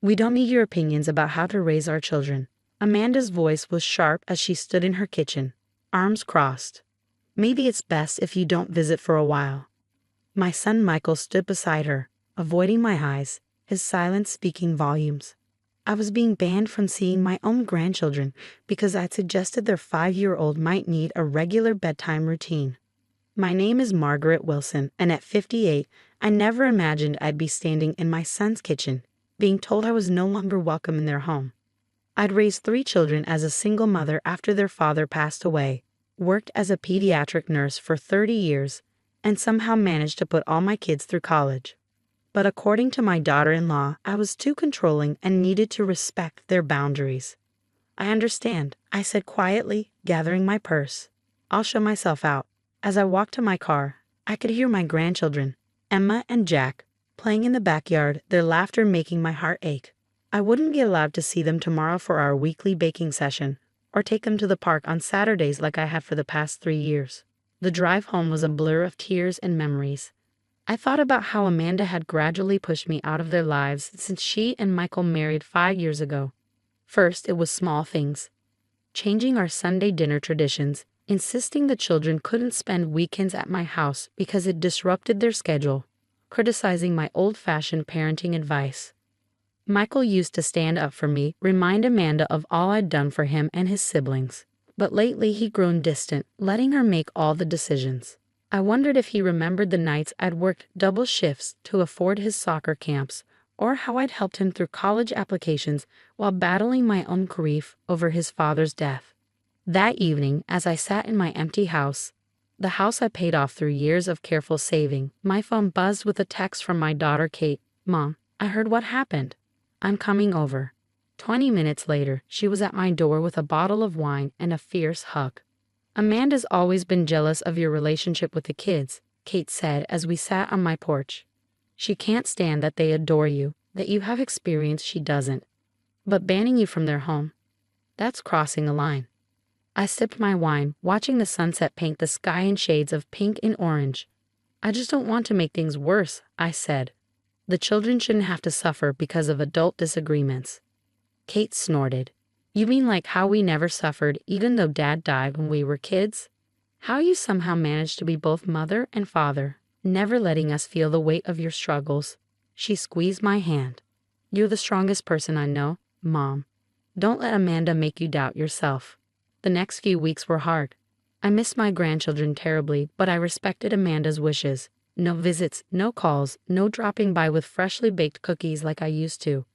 We don't need your opinions about how to raise our children. Amanda's voice was sharp as she stood in her kitchen, arms crossed. Maybe it's best if you don't visit for a while. My son Michael stood beside her, avoiding my eyes, his silence speaking volumes. I was being banned from seeing my own grandchildren because I'd suggested their 5-year-old might need a regular bedtime routine. My name is Margaret Wilson, and at 58, I never imagined I'd be standing in my son's kitchen, being told I was no longer welcome in their home. I'd raised 3 children as a single mother after their father passed away, worked as a pediatric nurse for 30 years, and somehow managed to put all my kids through college. But according to my daughter-in-law, I was too controlling and needed to respect their boundaries. I understand, I said quietly, gathering my purse. I'll show myself out. As I walked to my car, I could hear my grandchildren, Emma and Jack, playing in the backyard, their laughter making my heart ache. I wouldn't be allowed to see them tomorrow for our weekly baking session, or take them to the park on Saturdays like I have for the past 3 years. The drive home was a blur of tears and memories. I thought about how Amanda had gradually pushed me out of their lives since she and Michael married 5 years ago. First, it was small things. Changing our Sunday dinner traditions, insisting the children couldn't spend weekends at my house because it disrupted their schedule, criticizing my old-fashioned parenting advice. Michael used to stand up for me, remind Amanda of all I'd done for him and his siblings. But lately he'd grown distant, letting her make all the decisions. I wondered if he remembered the nights I'd worked double shifts to afford his soccer camps, or how I'd helped him through college applications while battling my own grief over his father's death. That evening, as I sat in my empty house, the house I paid off through years of careful saving, my phone buzzed with a text from my daughter Kate. "Mom, I heard what happened. I'm coming over." 20 minutes later, she was at my door with a bottle of wine and a fierce hug. "Amanda's always been jealous of your relationship with the kids," Kate said as we sat on my porch. "She can't stand that they adore you, that you have experience she doesn't. But banning you from their home, that's crossing a line." I sipped my wine, watching the sunset paint the sky in shades of pink and orange. "I just don't want to make things worse," I said. "The children shouldn't have to suffer because of adult disagreements." Kate snorted. "You mean like how we never suffered even though Dad died when we were kids? How you somehow managed to be both mother and father, never letting us feel the weight of your struggles." She squeezed my hand. "You're the strongest person I know, Mom. Don't let Amanda make you doubt yourself." The next few weeks were hard. I missed my grandchildren terribly, but I respected Amanda's wishes. No visits, no calls, no dropping by with freshly baked cookies like I used to.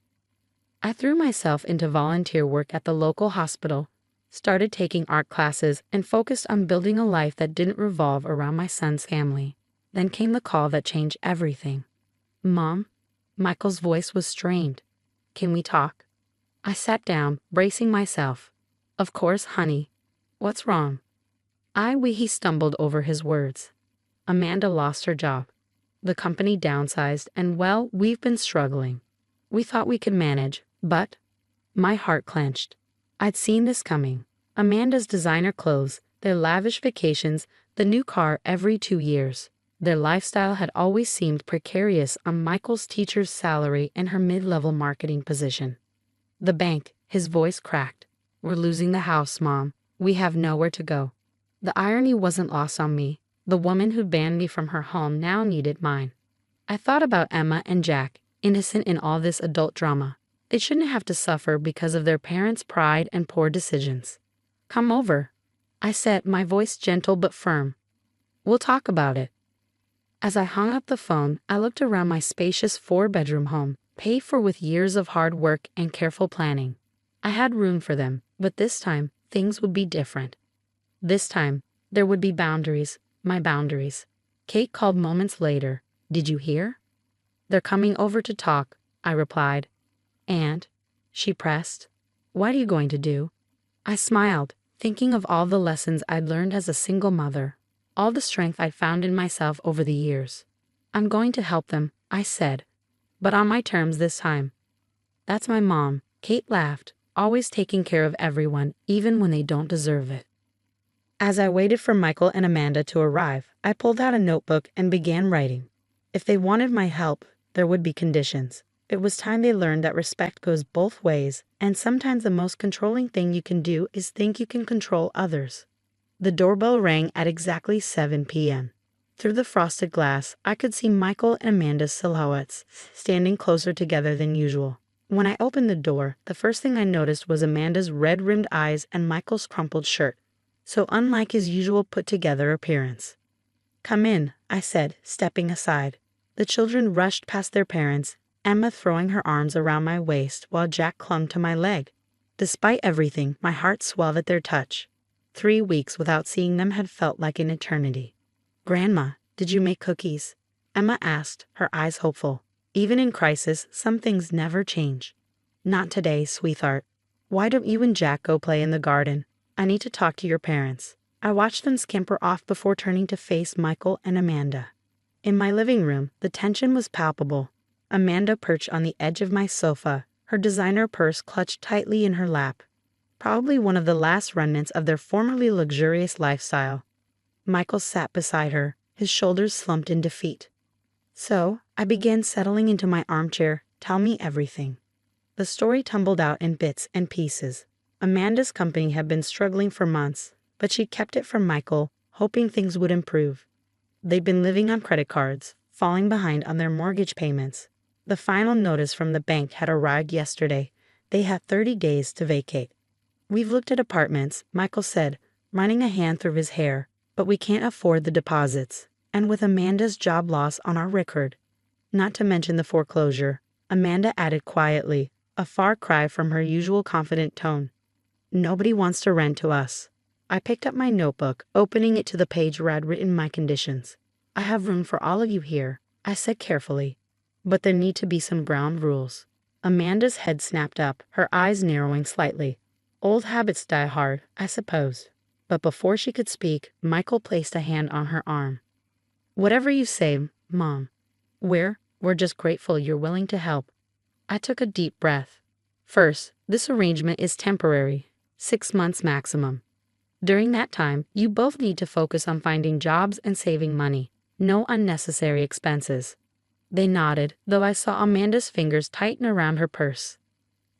I threw myself into volunteer work at the local hospital, started taking art classes, and focused on building a life that didn't revolve around my son's family. Then came the call that changed everything. "Mom?" Michael's voice was strained. "Can we talk?" I sat down, bracing myself. "Of course, honey. What's wrong?" He stumbled over his words. "Amanda lost her job. The company downsized, and well, we've been struggling. We thought we could manage, but..." My heart clenched. I'd seen this coming. Amanda's designer clothes, their lavish vacations, the new car every 2 years. Their lifestyle had always seemed precarious on Michael's teacher's salary and her mid-level marketing position. "The bank," his voice cracked. "We're losing the house, Mom. We have nowhere to go." The irony wasn't lost on me. The woman who banned me from her home now needed mine. I thought about Emma and Jack, innocent in all this adult drama. They shouldn't have to suffer because of their parents' pride and poor decisions. "Come over," I said, my voice gentle but firm. "We'll talk about it." As I hung up the phone, I looked around my spacious 4-bedroom home, paid for with years of hard work and careful planning. I had room for them, but this time, things would be different. This time, there would be boundaries, my boundaries. Kate called moments later. "Did you hear?" "They're coming over to talk," I replied. "And?" she pressed. "What are you going to do?" I smiled, thinking of all the lessons I'd learned as a single mother, all the strength I'd found in myself over the years. "I'm going to help them," I said, "but on my terms this time." "That's my mom," Kate laughed, "always taking care of everyone, even when they don't deserve it." As I waited for Michael and Amanda to arrive, I pulled out a notebook and began writing. If they wanted my help, there would be conditions. It was time they learned that respect goes both ways, and sometimes the most controlling thing you can do is think you can control others. The doorbell rang at exactly 7 p.m. Through the frosted glass, I could see Michael and Amanda's silhouettes, standing closer together than usual. When I opened the door, the first thing I noticed was Amanda's red-rimmed eyes and Michael's crumpled shirt, so unlike his usual put-together appearance. "Come in," I said, stepping aside. The children rushed past their parents, Emma throwing her arms around my waist while Jack clung to my leg. Despite everything, my heart swelled at their touch. 3 weeks without seeing them had felt like an eternity. "Grandma, did you make cookies?" Emma asked, her eyes hopeful. Even in crisis, some things never change. "Not today, sweetheart. Why don't you and Jack go play in the garden? I need to talk to your parents." I watched them scamper off before turning to face Michael and Amanda. In my living room, the tension was palpable. Amanda perched on the edge of my sofa, her designer purse clutched tightly in her lap. Probably one of the last remnants of their formerly luxurious lifestyle. Michael sat beside her, his shoulders slumped in defeat. So, I began settling into my armchair. "Tell me everything." The story tumbled out in bits and pieces. Amanda's company had been struggling for months, but she kept it from Michael, hoping things would improve. They'd been living on credit cards, falling behind on their mortgage payments. The final notice from the bank had arrived yesterday. They had 30 days to vacate. "We've looked at apartments," Michael said, running a hand through his hair, "but we can't afford the deposits. And with Amanda's job loss on our record, not to mention the foreclosure," Amanda added quietly, a far cry from her usual confident tone. "Nobody wants to rent to us." I picked up my notebook, opening it to the page where I'd written my conditions. "I have room for all of you here," I said carefully, "but there need to be some ground rules." Amanda's head snapped up, her eyes narrowing slightly. "Old habits die hard, I suppose." But before she could speak, Michael placed a hand on her arm. "Whatever you say, Mom. We're just grateful you're willing to help." I took a deep breath. "First, this arrangement is temporary, 6 months maximum. During that time, you both need to focus on finding jobs and saving money. No unnecessary expenses." They nodded, though I saw Amanda's fingers tighten around her purse.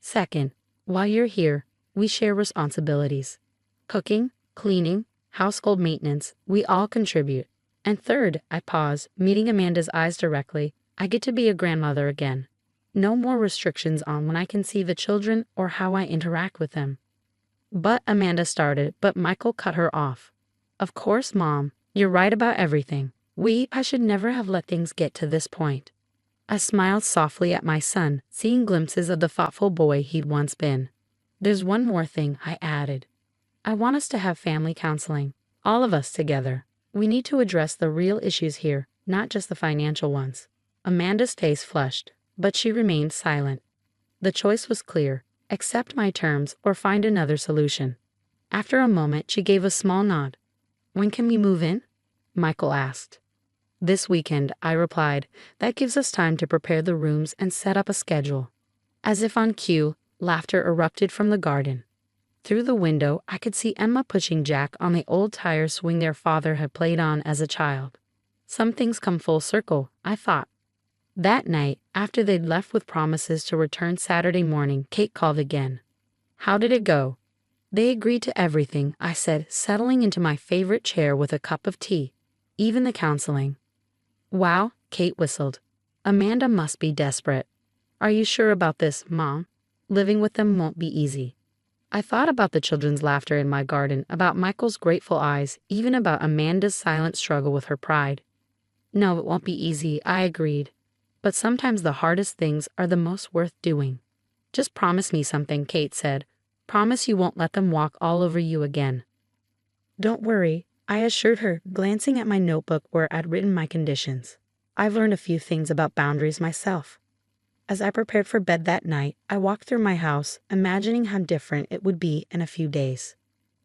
"Second, while you're here, we share responsibilities. Cooking, cleaning, household maintenance, we all contribute. And third," I paused, meeting Amanda's eyes directly, "I get to be a grandmother again. No more restrictions on when I can see the children or how I interact with them." But Amanda started, but Michael cut her off. "Of course, Mom, you're right about everything. I should never have let things get to this point." I smiled softly at my son, seeing glimpses of the thoughtful boy he'd once been. "There's one more thing," I added. "I want us to have family counseling, all of us together. We need to address the real issues here, not just the financial ones." Amanda's face flushed, but she remained silent. The choice was clear: accept my terms or find another solution. After a moment, she gave a small nod. "When can we move in?" Michael asked. "This weekend," I replied. "That gives us time to prepare the rooms and set up a schedule." As if on cue, laughter erupted from the garden. Through the window, I could see Emma pushing Jack on the old tire swing their father had played on as a child. Some things come full circle, I thought. That night, after they'd left with promises to return Saturday morning, Kate called again. "How did it go?" "They agreed to everything," I said, settling into my favorite chair with a cup of tea. "Even the counseling." "Wow," Kate whistled. "Amanda must be desperate." "Are you sure about this, Mom? Living with them won't be easy." I thought about the children's laughter in my garden, about Michael's grateful eyes, even about Amanda's silent struggle with her pride. "No, it won't be easy," I agreed. "But sometimes the hardest things are the most worth doing." "Just promise me something," Kate said. "Promise you won't let them walk all over you again." "Don't worry," I assured her, glancing at my notebook where I'd written my conditions. "I've learned a few things about boundaries myself." As I prepared for bed that night, I walked through my house, imagining how different it would be in a few days.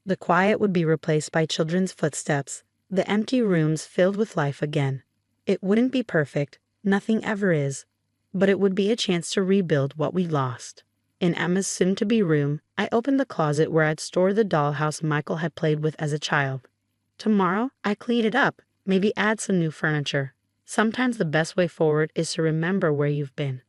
The quiet would be replaced by children's footsteps, the empty rooms filled with life again. It wouldn't be perfect, nothing ever is, but it would be a chance to rebuild what we lost. In Emma's soon-to-be room, I opened the closet where I'd stored the dollhouse Michael had played with as a child. Tomorrow, I clean it up, maybe add some new furniture. Sometimes the best way forward is to remember where you've been.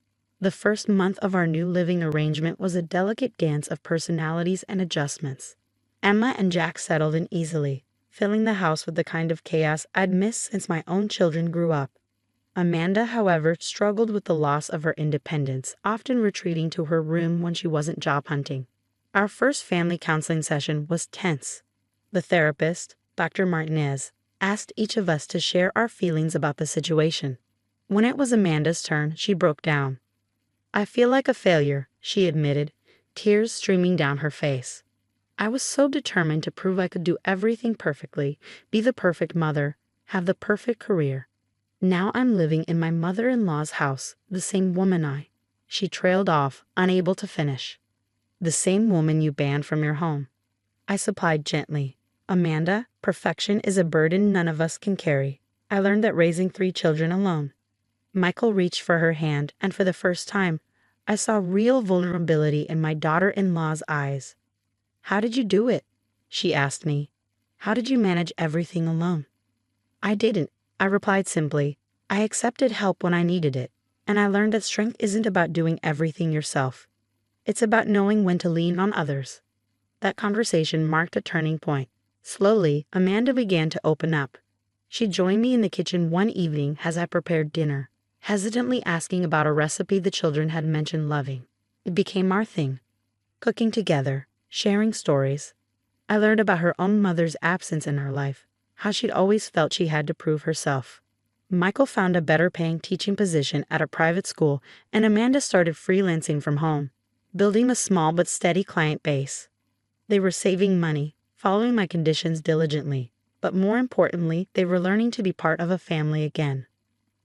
The first month of our new living arrangement was a delicate dance of personalities and adjustments. Emma and Jack settled in easily, filling the house with the kind of chaos I'd missed since my own children grew up. Amanda, however, struggled with the loss of her independence, often retreating to her room when she wasn't job hunting. Our first family counseling session was tense. The therapist, Dr. Martinez, asked each of us to share our feelings about the situation. When it was Amanda's turn, she broke down. "I feel like a failure," she admitted, tears streaming down her face. "I was so determined to prove I could do everything perfectly, be the perfect mother, have the perfect career. Now I'm living in my mother-in-law's house, the same woman She trailed off, unable to finish. "The same woman you banned from your home," I supplied gently. "Amanda, perfection is a burden none of us can carry. I learned that raising 3 children alone." Michael reached for her hand, and for the first time, I saw real vulnerability in my daughter-in-law's eyes. "How did you do it?" she asked me. "How did you manage everything alone?" "I didn't," I replied simply. "I accepted help when I needed it, and I learned that strength isn't about doing everything yourself. It's about knowing when to lean on others." That conversation marked a turning point. Slowly, Amanda began to open up. She joined me in the kitchen one evening as I prepared dinner, hesitantly asking about a recipe the children had mentioned loving. It became our thing. Cooking together, sharing stories. I learned about her own mother's absence in her life, how she'd always felt she had to prove herself. Michael found a better paying teaching position at a private school, and Amanda started freelancing from home, building a small but steady client base. They were saving money, following my conditions diligently, but more importantly, they were learning to be part of a family again.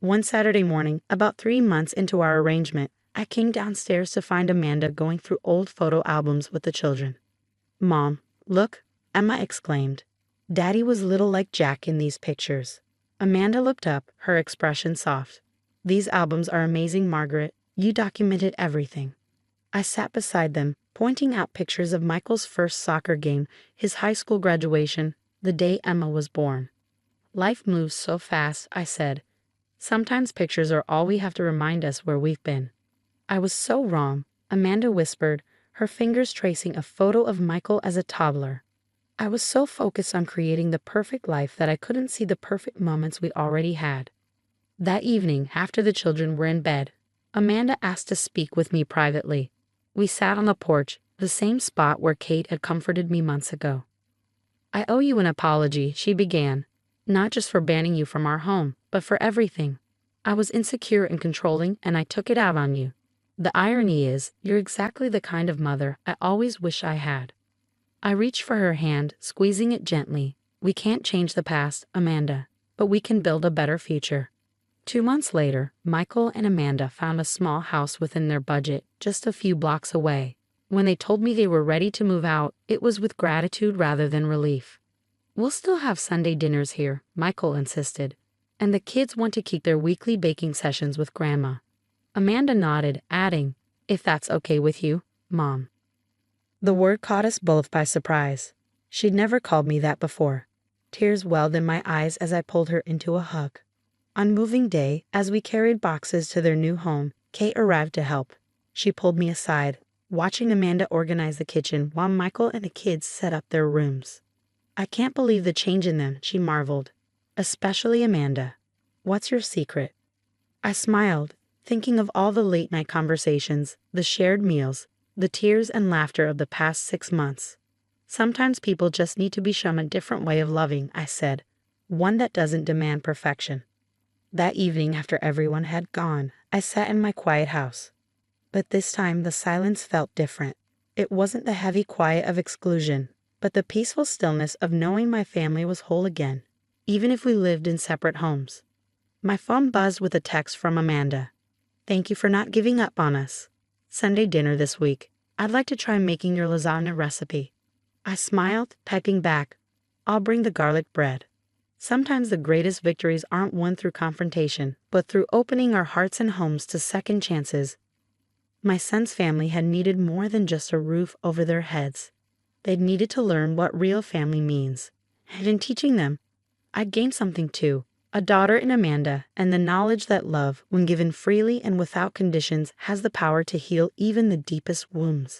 One Saturday morning, about 3 months into our arrangement, I came downstairs to find Amanda going through old photo albums with the children. "Mom, look," Emma exclaimed. "Daddy was little like Jack in these pictures." Amanda looked up, her expression soft. "These albums are amazing, Margaret. You documented everything." I sat beside them, pointing out pictures of Michael's first soccer game, his high school graduation, the day Emma was born. "Life moves so fast," I said. "Sometimes pictures are all we have to remind us where we've been." "I was so wrong," Amanda whispered, her fingers tracing a photo of Michael as a toddler. "I was so focused on creating the perfect life that I couldn't see the perfect moments we already had." That evening, after the children were in bed, Amanda asked to speak with me privately. We sat on the porch, the same spot where Kate had comforted me months ago. "I owe you an apology," she began, "not just for banning you from our home, but for everything. I was insecure and controlling, and I took it out on you. The irony is, you're exactly the kind of mother I always wish I had." I reached for her hand, squeezing it gently. "We can't change the past, Amanda, but we can build a better future." 2 months later, Michael and Amanda found a small house within their budget, just a few blocks away. When they told me they were ready to move out, it was with gratitude rather than relief. "We'll still have Sunday dinners here," Michael insisted, "and the kids want to keep their weekly baking sessions with Grandma." Amanda nodded, adding, "If that's okay with you, Mom." The word caught us both by surprise. She'd never called me that before. Tears welled in my eyes as I pulled her into a hug. On moving day, as we carried boxes to their new home, Kate arrived to help. She pulled me aside, watching Amanda organize the kitchen while Michael and the kids set up their rooms. "I can't believe the change in them," she marveled. "Especially Amanda. What's your secret?" I smiled, thinking of all the late-night conversations, the shared meals, the tears and laughter of the past 6 months. "Sometimes people just need to be shown a different way of loving," I said, "one that doesn't demand perfection." That evening, after everyone had gone, I sat in my quiet house. But this time the silence felt different. It wasn't the heavy quiet of exclusion, but the peaceful stillness of knowing my family was whole again, even if we lived in separate homes. My phone buzzed with a text from Amanda. "Thank you for not giving up on us. Sunday dinner this week. I'd like to try making your lasagna recipe." I smiled, typing back, "I'll bring the garlic bread." Sometimes the greatest victories aren't won through confrontation, but through opening our hearts and homes to second chances. My son's family had needed more than just a roof over their heads. They'd needed to learn what real family means. And in teaching them, I'd gained something too, A daughter in Amanda, and the knowledge that love, when given freely and without conditions, has the power to heal even the deepest wounds.